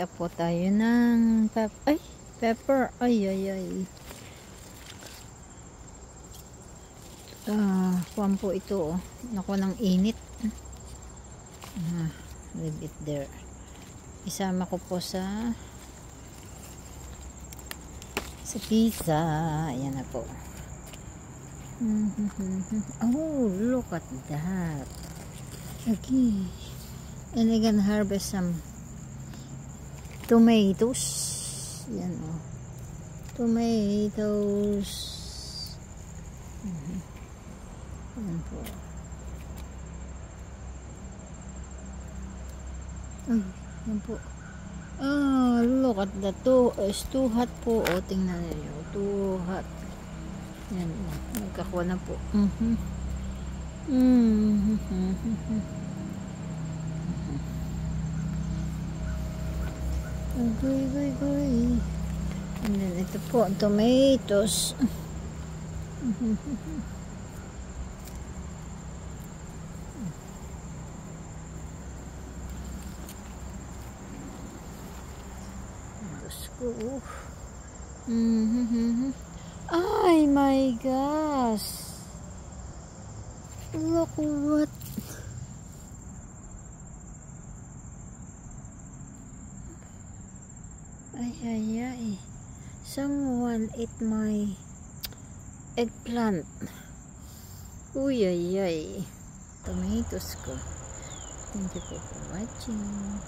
Mag-pick up po tayo ng pepper. Ay. Kuwan po ito. Naku, ng init. Leave it there. Isama ko po sa pizza. Ayan na po. Oh, look at that. Okay. And I can harvest some tomatoes. Yan o. Tomatoes. Yan po. Ay, yan po. Look at that. It's too hot po. O, tingnan niyo. Too hot. Yan o. Nagkakuha na po. Goy. And then ito po, tomatoes. Ay, my gosh. Look what. Ay. Someone ate my eggplant. Uy. Tomatoes ko. Thank you for watching.